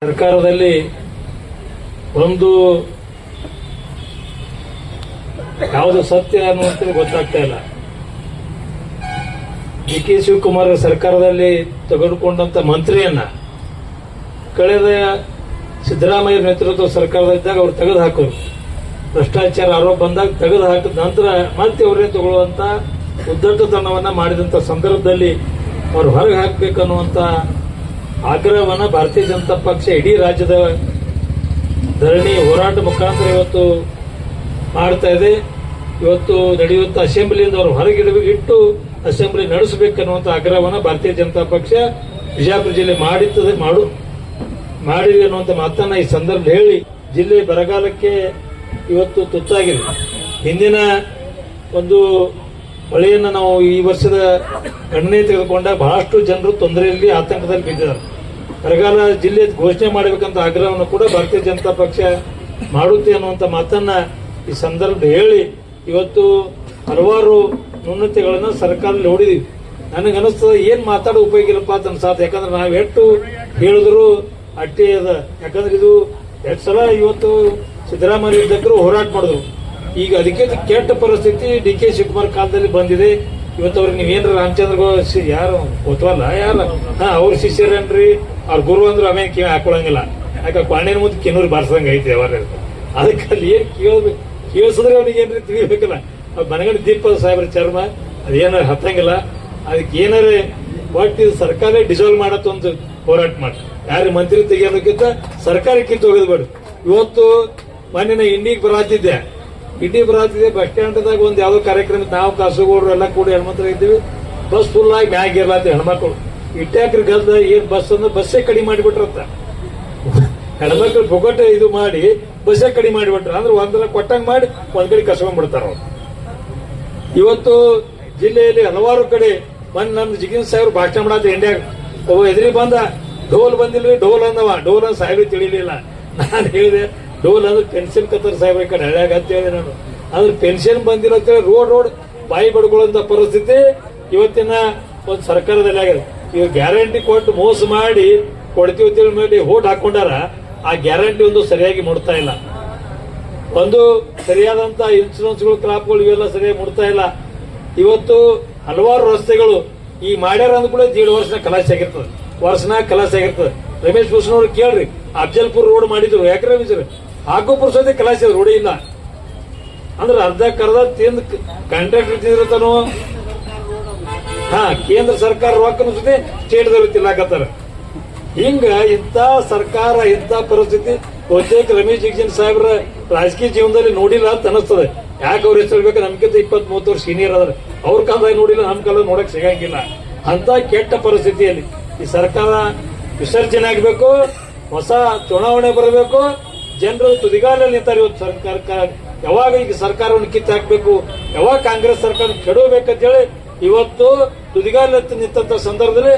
ಸರ್ಕಾರದಲ್ಲಿ ಒಂದು ಯಾವುದು ಸತ್ಯ ಅನ್ನುವಂಥದ್ದು ಗೊತ್ತಾಗ್ತಾ ಇಲ್ಲ. ಡಿ.ಕೆ. ಶಿವಕುಮಾರ್ ಸರ್ಕಾರದಲ್ಲಿ ತೆಗೆದುಕೊಂಡಂತ ಮಂತ್ರಿಯನ್ನ ಕಳೆದ ಸಿದ್ದರಾಮಯ್ಯ ನೇತೃತ್ವದ ಸರ್ಕಾರದಲ್ಲಿದ್ದಾಗ ಅವ್ರು ತೆಗೆದು ಹಾಕೋರು. ಭ್ರಷ್ಟಾಚಾರ ಆರೋಪ ಬಂದಾಗ ತೆಗೆದು ಹಾಕಿದ ನಂತರ ಮತ್ತೆ ಅವರೇ ತಗೊಳ್ಳುವಂತ ಉದ್ದಟತನವನ್ನ ಮಾಡಿದಂತ ಸಂದರ್ಭದಲ್ಲಿ ಅವ್ರು ಹೊರಗೆ ಹಾಕಬೇಕನ್ನುವಂತ ಆಗ್ರಹವನ್ನ ಭಾರತೀಯ ಜನತಾ ಪಕ್ಷ ಇಡೀ ರಾಜ್ಯದ ಧರಣಿ ಹೋರಾಟ ಮುಖಾಂತರ ಇವತ್ತು ಮಾಡ್ತಾ ಇದೆ. ಇವತ್ತು ನಡೆಯುವಂತ ಅಸೆಂಬ್ಲಿಯಿಂದ ಅವರು ಹೊರಗಿಟ್ಟು ಅಸೆಂಬ್ಲಿ ನಡೆಸಬೇಕನ್ನುವಂತ ಆಗ್ರಹವನ್ನ ಭಾರತೀಯ ಜನತಾ ಪಕ್ಷ ಬಿಜಾಪುರ ಜಿಲ್ಲೆ ಮಾಡಿದೆ ಅನ್ನುವಂತ ಮಾತನ್ನ ಈ ಸಂದರ್ಭ ಹೇಳಿ, ಜಿಲ್ಲೆ ಬರಗಾಲಕ್ಕೆ ಇವತ್ತು ತುತ್ತಾಗಿದೆ. ಹಿಂದಿನ ಒಂದು ಮಳೆಯನ್ನು ನಾವು ಈ ವರ್ಷದ ಗಣನೆ ತೆಗೆದುಕೊಂಡಾಗ ಬಹಳಷ್ಟು ಜನರು ತೊಂದರೆಯಲ್ಲಿ ಆತಂಕದಲ್ಲಿ ಬಿದ್ದಿದ್ದಾರೆ. ಬರಗಾಲ ಜಿಲ್ಲೆ ಘೋಷಣೆ ಮಾಡಬೇಕಂತ ಆಗ್ರಹವನ್ನು ಕೂಡ ಭಾರತೀಯ ಜನತಾ ಪಕ್ಷ ಮಾಡುತ್ತೆ ಅನ್ನುವಂತ ಮಾತನ್ನ ಈ ಸಂದರ್ಭ ಹೇಳಿ, ಇವತ್ತು ಹಲವಾರು ನ್ಯೂನತೆಗಳನ್ನ ಸರ್ಕಾರದಲ್ಲಿ ನೋಡಿದೀವಿ. ನನಗನ್ನಿಸ್ತದ ಏನ್ ಮಾತಾಡೋ ಉಪಯೋಗ ಇಲ್ಲಪ್ಪ ಅಂತ ಅನ್ಸಾತ. ಯಾಕಂದ್ರೆ ನಾವು ಎಷ್ಟು ಹೇಳಿದ್ರು ಅಟ್ಟೆ ಅದ. ಯಾಕಂದ್ರೆ ಇದು ಎಷ್ಟು ಸಲ ಇವತ್ತು ಸಿದ್ದರಾಮಯ್ಯ ಇದ್ದಕ್ಕೂ ಹೋರಾಟ ಮಾಡಿದ್ರು. ಈಗ ಅದಕ್ಕೆ ಕೆಟ್ಟ ಪರಿಸ್ಥಿತಿ ಡಿ.ಕೆ. ಶಿವಕುಮಾರ್ ಕಾಲದಲ್ಲಿ ಬಂದಿದೆ. ಇವತ್ತು ಅವ್ರಿಗೆ ನೀವೇನ್ರ ರಾಮಚಂದ್ರ ಯಾರು ಗೊತ್ತವಲ್ಲ, ಯಾರು ಅವ್ರ ಶಿಷ್ಯರೇನ್ರಿ, ಅವ್ರ ಗುರು ಅಂದ್ರೆ ಅವೇನ್ ಕಿವಿ ಹಾಕೊಳಂಗಿಲ್ಲ. ಯಾಕೆ ಕ್ವಾಣಿನ ಮುಂದೆ ಕಿನ್ನೂರು ಬಾರಿಸಂಗ ಐತಿ ಅವರ. ಅದಕ್ಕೆ ಅಲ್ಲಿ ಏನ್ ಕೇಳಿಸಿದ್ರೆ ಅವ್ರಿಗೆ ಏನ್ರಿ ತಿಳಿಬೇಕಲ್ಲ. ಮನೆಗಡೆ ದೀಪ ಸಾಹೇಬ್ರ ಚರ್ಮ ಅದೇನಾರ ಹತ್ತಂಗಿಲ್ಲ. ಅದಕ್ಕೆ ಏನಾರೇ ಒಟ್ಟು ಸರ್ಕಾರ ಡಿಸಾಲ್ವ್ ಮಾಡತ್ತ ಒಂದು ಹೋರಾಟ ಮಾಡಿ ಯಾರು ಮಂತ್ರಿ ತೆಗಿಯೋದಕ್ಕಿಂತ ಸರ್ಕಾರಕ್ಕಿಂತ ಹೋಗೋದ್ಬೇಡ. ಇವತ್ತು ಮೊನ್ನೆ ಇಂಡಿಗೆ ಬರಾತಿದ್ದೆ ಬಸ್ ಸ್ಟ್ಯಾಂಡ್ದಾಗ ಒಂದು ಯಾವ್ದೋ ಕಾರ್ಯಕ್ರಮ ನಾವು ಕಾಸುಗೋಡ್ರು ಎಲ್ಲ ಕೂಡ ಹೆಣ್ಮಕ್ಳು ಇದ್ದೀವಿ. ಬಸ್ ಫುಲ್ ಆಗಿ ಮ್ಯಾಗ್ ಇರ್ಲಾತ ಹೆಣ್ಮಕ್ಳು ಇಟ್ಟಾಕ್ರಿ ಗಲ್ದ ಏನ್ ಬಸ್ ಅಂದ್ರೆ ಬಸ್ಸೇ ಕಡಿಮೆ ಮಾಡಿಬಿಟ್ರಂತ. ಹೆಣ್ಮಕ್ಳು ಪೊಗಟ ಇದು ಮಾಡಿ ಬಸ್ಸೇ ಕಡಿಮೆ ಮಾಡಿಬಿಟ್ರ. ಅಂದ್ರೆ ಒಂದರ ಕೊಟ್ಟಂಗ್ ಮಾಡಿ ಒಂದ್ ಕಡೆ ಕಸ್ಕೊಂಡ್ಬಿಡ್ತಾರ ಅವ್ರು. ಇವತ್ತು ಜಿಲ್ಲೆಯಲ್ಲಿ ಹಲವಾರು ಕಡೆ ಮೊನ್ನೆ ನಮ್ ಜಿಗಿನ್ ಸಾಹೇಬ್ರು ಭಾಷಣ ಮಾಡತ್ತ ಇಂಡಿಯಾಗ ಎದುರಿ ಬಂದ ಡೋಲ್ ಬಂದಿಲ್ರಿ, ಡೋಲ್ ಅಂದವ. ಡೋಲ್ ಅಂದ್ ಸಾಹೇಬ್ರಿ ತಿಳಿಲಿಲ್ಲ. ನಾನು ಹೇಳಿದೆ ಡೋಲ್ ಅಂದ್ರೆ ಪೆನ್ಷನ್ ಕತ್ತರ ಸಾಹೇಬ್ರ ಕಡೆ ಹಳ್ಯಾಗ ಅಂತ ಹೇಳಿದೆ ನಾನು. ಅಂದ್ರೆ ಪೆನ್ಷನ್ ಬಂದಿಲ್ಲ ಅಂತ ಹೇಳಿ ರೋಡ್ ಬಾಯಿ ಬಡ್ಕೊಳ್ಳುವಂತ ಪರಿಸ್ಥಿತಿ ಇವತ್ತಿನ ಒಂದು ಸರ್ಕಾರದಲ್ಲಿ ಆಗಿದೆ. ಇವ್ರು ಗ್ಯಾರಂಟಿ ಕೊಟ್ಟು ಮೋಸ ಮಾಡಿ ಕೊಡ್ತೀವಿ ಮೇಲೆ ಹೋಟ್ ಹಾಕೊಂಡಾರ. ಆ ಗ್ಯಾರಂಟಿ ಒಂದು ಸರಿಯಾಗಿ ಮುಡ್ತಾ ಇಲ್ಲ. ಒಂದು ಸರಿಯಾದಂತ ಇನ್ಶೂರೆನ್ಸ್ಗಳು ಕ್ರಾಪ್ಗಳು ಇವೆಲ್ಲ ಸರಿಯಾಗಿ ಮುಡ್ತಾ ಇಲ್ಲ. ಇವತ್ತು ಹಲವಾರು ರಸ್ತೆಗಳು ಈ ಮಾಡ್ಯಾರ ಅಂದ ಕೂಡ 1.5 ವರ್ಷ ಕಲಾಸ ಆಗಿರ್ತದೆ. ರಮೇಶ್ ಭೂಷಣ್ ಅವ್ರು ಕೇಳ್ರಿ, ಅಫ್ಜಲ್ಪುರ್ ರೋಡ್ ಮಾಡಿದ್ರು. ಯಾಕೆ ರಮೇಶ್ ಹಾಕೋಪುರ ಸದ್ಯ ಕಲಾಸ ರೋಡೇ ಇಲ್ಲ. ಅಂದ್ರೆ ಅರ್ಧ ತಿಂದ್ ಕಾಂಟ್ರಾಕ್ಟರ್ ತಿಂದಿರ್ತಾನೋ. ಕೇಂದ್ರ ಸರ್ಕಾರ ರೊಕ್ಕನ ಜೊತೆ ಸ್ಟೇಟ್ದವ್ರು ತಿನ್ನಾಕತ್ತಾರ. ಹಿಂಗ ಇಂಥ ಸರ್ಕಾರ ಇಂಥ ಪರಿಸ್ಥಿತಿ ಬಹುತೇಕ ರಮೇಶ್ ಜಿಗಜಿನ್ ಸಾಹೇಬ್ರ ರಾಜಕೀಯ ಜೀವನದಲ್ಲಿ ನೋಡಿಲ್ಲ ಅಂತ ಅನಿಸ್ತದೆ. ಯಾಕೆ ಅವ್ರ ಹೆಸರು ಹೇಳ್ಬೇಕು, ನಮ್ಗಿಂತ 20-30 ವರ್ಷ ಸೀನಿಯರ್ ಅದ್ರ. ಅವ್ರ ಕಾಲದಾಗ ನೋಡಿಲ್ಲ, ನಮ್ ಕಾಲ ನೋಡಕ್ ಸಿಗಂಗಿಲ್ಲ. ಅಂತ ಕೆಟ್ಟ ಪರಿಸ್ಥಿತಿಯಲ್ಲಿ ಈ ಸರ್ಕಾರ ವಿಸರ್ಜನೆ ಆಗಬೇಕು, ಹೊಸ ಚುನಾವಣೆ ಬರಬೇಕು. ಜನರು ತುದಿಗಾಲಲ್ಲಿ ನಿಂತಾರೆ. ಇವತ್ತು ಸರ್ಕಾರ ಯಾವಾಗ ಈಗ ಸರ್ಕಾರವನ್ನು ಕಿತ್ತು ಹಾಕಬೇಕು, ಯಾವಾಗ ಕಾಂಗ್ರೆಸ್ ಸರ್ಕಾರ ಕೆಡಬೇಕಂತ ಹೇಳಿ ಇವತ್ತು ತುದಿಗಾಲಲ್ಲಿ ನಿಂತ ಸಂದರ್ಭದಲ್ಲಿ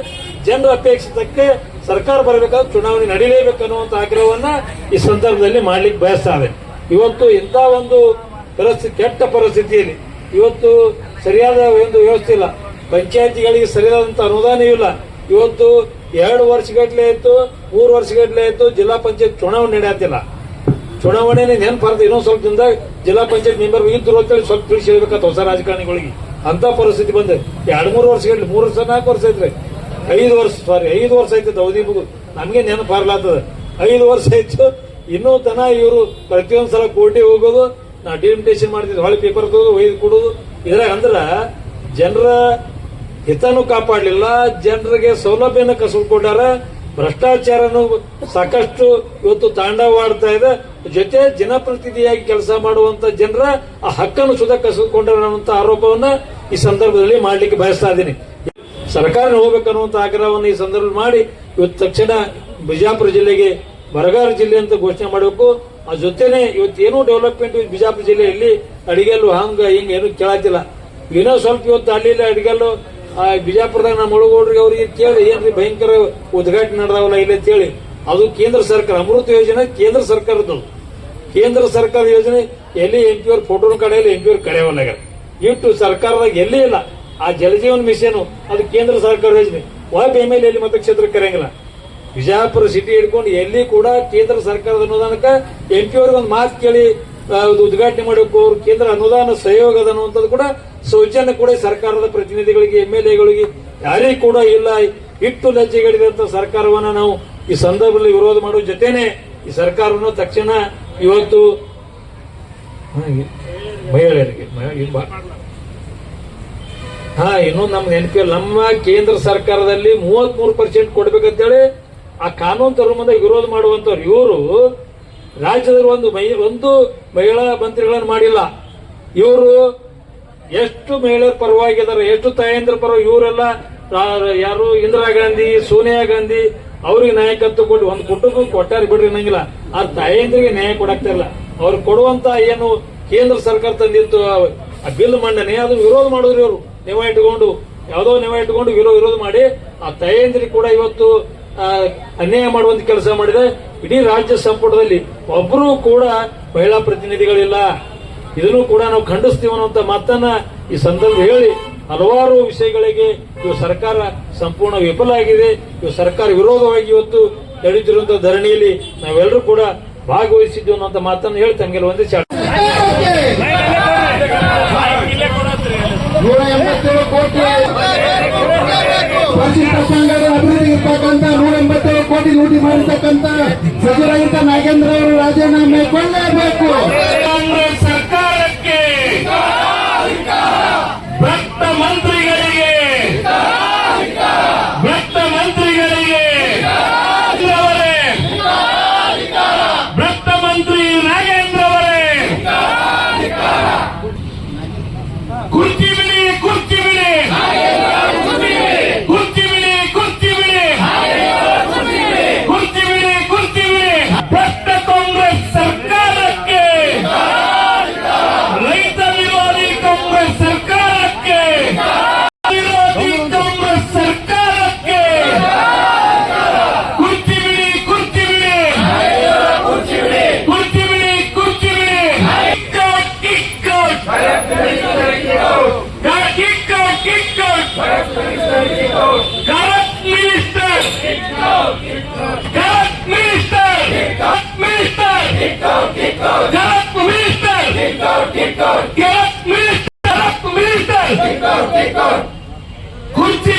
ಜನರ ಅಪೇಕ್ಷಿತಕ್ಕೆ ಸರ್ಕಾರ ಬರಬೇಕಾದ್ರೆ ಚುನಾವಣೆ ನಡೀಲೇಬೇಕನ್ನುವಂತ ಆಗ್ರಹವನ್ನ ಈ ಸಂದರ್ಭದಲ್ಲಿ ಮಾಡ್ಲಿಕ್ಕೆ ಬಯಸ್ತಾರೆ. ಇವತ್ತು ಇಂಥ ಒಂದು ಪರಿಸ್ಥಿತಿ, ಕೆಟ್ಟ ಪರಿಸ್ಥಿತಿಯಲ್ಲಿ ಇವತ್ತು ಸರಿಯಾದ ಒಂದು ವ್ಯವಸ್ಥೆ ಇಲ್ಲ. ಪಂಚಾಯತಿಗಳಿಗೆ ಸರಿಯಾದಂತ ಅನುದಾನ ಇಲ್ಲ. ಇವತ್ತು 2 ವರ್ಷಗಟ್ಟಲೆ ಆಯ್ತು, 3 ವರ್ಷಗಟ್ಟಲೆ ಆಯ್ತು, ಜಿಲ್ಲಾ ಪಂಚಾಯತ್ ಚುನಾವಣೆ ನಡೆಯತ್ತಿಲ್ಲ. ಚುನಾವಣೆ ನೆನಪಾರ್ದು ಇನ್ನೊಂದು ಸ್ವಲ್ಪ ದಿನದಾಗ ಜಿಲ್ಲಾ ಪಂಚಾಯತ್ ಮೆಂಬರ್ ಇದ್ರು ಅಂತೇಳಿ ಸ್ವಲ್ಪ ತಿಳಿಸಿ ಹೇಳ್ಬೇಕಂತ ಹೊಸ ರಾಜಕಾರಣಿಗಳಿಗೆ. ಅಂತ ಪರಿಸ್ಥಿತಿ ಬಂದೆ. 2-3 ವರ್ಷಗಟ್ಟಲೆ, 3 ವರ್ಷ 4 ವರ್ಷ ಐತ್ರಿ, 5 ವರ್ಷ ಆಯ್ತದ ಅವಧಿ ಮುಗಿದು. ನಮ್ಗೆ ನೆನಪಾರ್ಲಾತದ 5 ವರ್ಷ ಆಯ್ತು. ಇನ್ನೂ ತನ ಇವರು ಪ್ರತಿಯೊಂದ್ಸಲ ಕೋರ್ಟಿ ಹೋಗೋದು, ನಾ ಡಿಲಿಮಿಟೇಷನ್ ಮಾಡ್ತಿದ್ವಿ, ಹೊಳೆ ಪೇಪರ್ ಒಯ್ದು ಕೊಡೋದು. ಇದ್ರಾಗ ಅಂದ್ರ ಜನರ ಹಿತನೂ ಕಾಪಾಡಲಿಲ್ಲ, ಜನರಿಗೆ ಸೌಲಭ್ಯನ ಕಸಿದುಕೊಂಡಾರ. ಭ್ರಷ್ಟಾಚಾರನು ಸಾಕಷ್ಟು ಇವತ್ತು ತಾಂಡವಾಡ್ತಾ ಇದೆ. ಜೊತೆ ಜನಪ್ರತಿನಿಧಿಯಾಗಿ ಕೆಲಸ ಮಾಡುವಂತ ಜನರ ಆ ಹಕ್ಕನ್ನು ಸುಧಾ ಕಸಿದುಕೊಂಡಾರ ಅನ್ನುವಂತ ಆರೋಪವನ್ನ ಈ ಸಂದರ್ಭದಲ್ಲಿ ಮಾಡ್ಲಿಕ್ಕೆ ಬಯಸ್ತಾ ಇದ್ದೀನಿ. ಸರ್ಕಾರ ಹೋಗ್ಬೇಕನ್ನುವಂತ ಆಗ್ರಹವನ್ನು ಈ ಸಂದರ್ಭದಲ್ಲಿ ಮಾಡಿ ಇವತ್ತು ತಕ್ಷಣ ಬಿಜಾಪುರ ಜಿಲ್ಲೆಗೆ ಬರಗಾಲ ಜಿಲ್ಲೆ ಅಂತ ಘೋಷಣೆ ಮಾಡಬೇಕು. ಆ ಜೊತೆನೆ ಇವತ್ತೇನೂ ಡೆವಲಪ್ಮೆಂಟ್ ಬಿಜಾಪುರ ಜಿಲ್ಲೆಯಲ್ಲಿ ಅಡಿಗೆಲ್ಲು ಹಿಂಗ ಏನು ಕೇಳತ್ತಿಲ್ಲ. ಏನೋ ಸ್ವಲ್ಪ ಇವತ್ತು ಅಲ್ಲಿ ಅಡಿಗೆಲ್ಲು ಬಿಜಾಪುರದಾಗ ನಮ್ಮ ಒಳಗೋಡ್ರಿಗೆ ಅವ್ರಿಗೆ ಕೇಳಿ ಏನ್ರಿ ಭಯಂಕರ ಉದ್ಘಾಟನೆ ನಡೆದಾವಲ್ಲ ಇಲ್ಲ ಅಂತೇಳಿ. ಅದು ಕೇಂದ್ರ ಸರ್ಕಾರ ಅಮೃತ ಯೋಜನೆ ಕೇಂದ್ರ ಸರ್ಕಾರದ್ದು. ಕೇಂದ್ರ ಸರ್ಕಾರದ ಯೋಜನೆ ಎಲ್ಲಿ MP ಅವ್ರ ಫೋಟೋನ ಕಡೆಯಲ್ಲಿ MP ಅವ್ರ ಕರೆಯವಲ್ಲ. ಇಟ್ಟು ಸರ್ಕಾರದಾಗ ಎಲ್ಲಿ ಇಲ್ಲ. ಆ ಜಲಜೀವನ್ ಮಿಷನ್ ಅದು ಕೇಂದ್ರ ಸರ್ಕಾರ ಯೋಜನೆ. MLA ಮತಕ್ಷೇತ್ರಕ್ಕೆ ಕರೆಯಂಗಿಲ್ಲ. ವಿಜಯಪುರ ಸಿಟಿ ಹಿಡ್ಕೊಂಡು ಎಲ್ಲಿ ಕೂಡ ಕೇಂದ್ರ ಸರ್ಕಾರದ ಅನುದಾನಕ್ಕೆ MP ಅವ್ರಿಗೆ ಒಂದು ಮಾತು ಕೇಳಿ ಉದ್ಘಾಟನೆ ಮಾಡಬೇಕು. ಅವ್ರು ಕೇಂದ್ರ ಅನುದಾನ ಸಹಯೋಗದ ಅನ್ನುವಂಥದ್ದು ಕೂಡ ಸೌಜನ್ಯ ಕೂಡ ಸರ್ಕಾರದ ಪ್ರತಿನಿಧಿಗಳಿಗೆ MLAಗಳಿಗೆ ಯಾರಿಗೂ ಕೂಡ ಇಲ್ಲ. ಇಟ್ಟು ಲಜ್ಜೆಗಳಿದಂತ ಸರ್ಕಾರವನ್ನ ನಾವು ಈ ಸಂದರ್ಭದಲ್ಲಿ ವಿರೋಧ ಮಾಡುವ ಜೊತೆನೆ ಈ ಸರ್ಕಾರವನ್ನು ತಕ್ಷಣ ಇವತ್ತು ಮಹಿಳೆಯರಿಗೆ ಇನ್ನೊಂದು ನಮ್ಗೆ ನೆನಪಿಲ್ಲ, ನಮ್ಮ ಕೇಂದ್ರ ಸರ್ಕಾರದಲ್ಲಿ 33% ಕೊಡ್ಬೇಕಂತೇಳಿ ಆ ಕಾನೂನು ತರುವ ಮುಂದೆ ವಿರೋಧ ಮಾಡುವಂತವ್ರು ಇವರು ರಾಜ್ಯದಲ್ಲಿ ಒಂದು ಮಹಿಳಾ ಮಂತ್ರಿಗಳನ್ನು ಮಾಡಿಲ್ಲ. ಇವರು ಎಷ್ಟು ಮಹಿಳೆಯರ ಪರವಾಗಿದ್ದಾರೆ, ಎಷ್ಟು ತಾಯಂದ್ರ ಪರವಾಗಿ ಇವರೆಲ್ಲ ಯಾರು ಇಂದಿರಾ ಗಾಂಧಿ, ಸೋನಿಯಾ ಗಾಂಧಿ ಅವ್ರಿಗೆ ನಾಯಕತ್ವ ಕೊಟ್ಟು ಒಂದು ಕುಟುಂಬಕ್ಕೆ ಕೊಟ್ಟಾರೆ ಬಿಡ್ರಿ ಅನ್ನಂಗಿಲ್ಲ. ಆ ತಾಯಂದ್ರಿಗೆ ನ್ಯಾಯ ಕೊಡಾಕ್ತಾ ಇಲ್ಲ. ಅವ್ರು ಕೊಡುವಂತ ಏನು ಕೇಂದ್ರ ಸರ್ಕಾರ ತಂದಿತ್ತು ಆ ಬಿಲ್ ಮಂಡನೆ ಅದು ವಿರೋಧ ಮಾಡಿದ್ರಿ. ಅವರು ನೆವ ಇಟ್ಕೊಂಡು ವಿರೋಧ ಮಾಡಿ ಆ ತಾಯಂದ್ರಿಗೆ ಕೂಡ ಇವತ್ತು ಅನ್ಯಾಯ ಮಾಡುವಂತ ಕೆಲಸ ಮಾಡಿದೆ. ಇಡೀ ರಾಜ್ಯ ಸಂಪುಟದಲ್ಲಿ ಒಬ್ಬರು ಕೂಡ ಮಹಿಳಾ ಪ್ರತಿನಿಧಿಗಳಿಲ್ಲ. ಇದನ್ನು ಕೂಡ ನಾವು ಖಂಡಿಸ್ತೀವಿ ಅನ್ನುವಂತ ಮಾತನ್ನ ಈ ಸಂದರ್ಭ ಹೇಳಿ ಹಲವಾರು ವಿಷಯಗಳಿಗೆ ಇವು ಸರ್ಕಾರ ಸಂಪೂರ್ಣ ವಿಫಲ ಆಗಿದೆ. ಇವು ಸರ್ಕಾರ ವಿರೋಧವಾಗಿ ಇವತ್ತು ನಡೆಯುತ್ತಿರುವಂತಹ ಧರಣಿಯಲ್ಲಿ ನಾವೆಲ್ಲರೂ ಕೂಡ ಭಾಗವಹಿಸಿದ್ವಿ ಅನ್ನುವಂತ ಮಾತನ್ನು ಹೇಳಿ ತಮಗೆಲ್ಲ ಒಂದೇ 187 ಕೋಟಿ ಪರಿಶಿಷ್ಟ ಸಂಘದ ಅಭಿವೃದ್ಧಿ ಇರ್ತಕ್ಕಂಥ 187 ಕೋಟಿ ಲೂಟಿ ಮಾಡಿರ್ತಕ್ಕಂಥ ಸಚಿವರಾಗಿದ್ದ ನಾಗೇಂದ್ರ ಅವರು ರಾಜೀನಾಮೆ ಕೊಡಲೇಬೇಕು. ಕಾಂಗ್ರೆಸ್ ಸರ್ಕಾರಕ್ಕೆ ಭ್ರಷ್ಟ ಮಂತ್ರಿಗಳಿಗೆ ಭ್ರಷ್ಟ ಮಂತ್ರಿ ನಾಗೇಂದ್ರ ಅವರೇ ಕುರ್ಚಿ ಬಿಡಿ ಕುರ್ಚಿ ಬಿಡಿ ಕುರ್ಚಿ ಬಿಡಿ ಕುರ್ಚಿ ಬಿಡಿ ಕುರ್ಚಿ ಬಿಡಿ ಕುರ್ಚಿ ಬಿಡಿ ಭ್ರಷ್ಟ ಕಾಂಗ್ರೆಸ್ ಸರ್ಕಾರಕ್ಕೆ ರೈತ ವಿರೋಧಿ ಕಾಂಗ್ರೆಸ್ ಸರ್ಕಾರಕ್ಕೆ ವಿರೋಧಿ ಕಾಂಗ್ರೆಸ್ ಸರ್ಕಾರಕ್ಕೆ ಕುರ್ಚಿ ಬಿಡಿ ಕುರ್ಚಿ ಬಿಡಿ ಕುರ್ಚಿ ಬಿಡಿ ಕುರ್ಚಿ ಬಿಡಿ ಕುರ್ಚಿ ಬಿಡಿ ಕಿಕ್ ಔಟ್ ಕುರ್ಚಿ